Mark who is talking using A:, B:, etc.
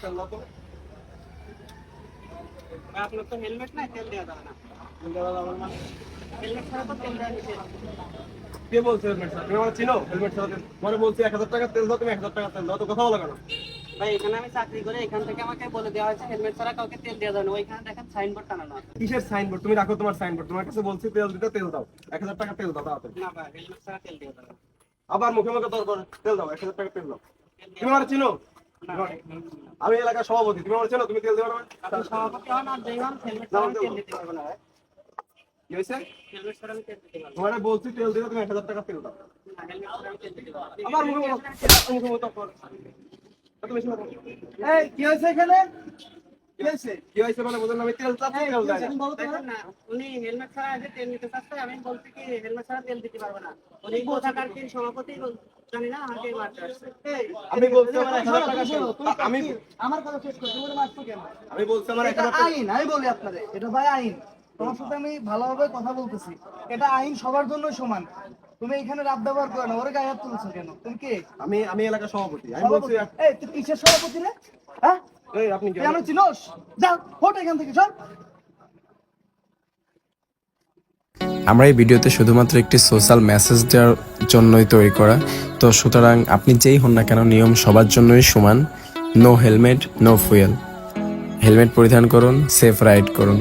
A: তেল দাও তো।
B: আপনার তো হেলমেট নাই, তেল দেওয়া যাবে না।
A: তেল দেওয়া যাবে না মানে?
B: হেলমেট ছাড়া তো তেল দেওয়া নিষেধ।
A: কে বলছে হেলমেট ছাড়া? তুমি আমার চিনো? হেলমেট ছাড়া তেল মানে বলছি 1000 টাকা তেল দাও, তুমি 1000 টাকা তেল দাও, তো কথা বলা কেন?
B: ভাই এখানে আমি চাকরি করে, এখান থেকে আমাকে বলে দেওয়া হয়েছে হেলমেট ছাড়া কাউকে তেল দেওয়া যাবে না। ওইখানে দেখেন সাইনবোর্ড টানানো আছে।
A: কিসের সাইনবোর্ড? তুমি রাখো তোমার সাইনবোর্ড। তোমার কাছে বলছি তেল দিতে, তেল দাও। 1000 টাকা তেল দাও তাড়াতাড়ি।
B: না ভাই, হেলমেট ছাড়া তেল দেওয়া যাবে না।
A: আবার মুখে মুখে তর্ক করে, তেল দাও, 1000 টাকা তেল দাও। তুমি আমার চিনো?
B: না ভাই,
A: আমি এলাকার সভাপতি, তুমি আমার চিনো? তুমি তেল দেবে না?
B: আপনি সভাপতি হন আর যেই হন, হেলমেট ছাড়া আমি তেল দিতে পারবো না ভাই।
A: কি হয়েছে?
B: হেলমেট ছাড়া আমি তেল দিতে পারবো না।
A: তোমারে বলছি তেল দিতে, তুমি 1000 টাকা তেল দাও।
B: না, হেলমেট ছাড়া আমি তেল দিতে পারবো না।
A: আবার মুখে মুখে তর্ক করে। এত বেশি কথা বলো। এই কি হয়েছে এখানে? কি হয়েছে? কি হয়েছে মানে বলেন, আমি তেল চাচ্ছি, তেল দেয় না।
B: দেখুন না, উনি হেলমেট ছাড়া আগে তেল নিতে চাচ্ছে, আমি বলছি কি হেলমেট ছাড়া তেল দিতে পারবো না। উনি কোথাকার কি সভাপতি জানি না, আমাকে মারতে আসছে।
A: আমি বলছি আমার 1000 টাকা তেল। আমি
C: আমার কথা শেষ করো, তুমি মারছো কেন?
A: আমি বলছি আমার
C: এটা
A: 1000 টাকা।
C: আইন, আমি বলি আপনাদের, এটা ভাই আইন। তোমার সাথে আমি ভালোভাবে কথা বলতেছি, এটা আইন সবার জন্য সমান। তুমি এখানে রাত ব্যবহার করো না, ওরে গায়ে হাত তুলছো কেন? তুমি কে?
A: আমি এলাকার সভাপতি। আমি বলছি
C: এই তুই কিসের সভাপতি রে? হ্যাঁ,
A: এই আপনি কি
C: তুই আমার চিনোস? যা ফোট এখান থেকে, চল।
D: আমরা এই ভিডিওতে শুধুমাত্র একটি সোশ্যাল মেসেজ দেওয়ার জন্যই তৈরি করা। তো সুতরাং আপনি যেই হন না কেন, নিয়ম সবার জন্যই সমান। No helmet, no fuel. Helmet পরিধান করুন, সেফ রাইড করুন।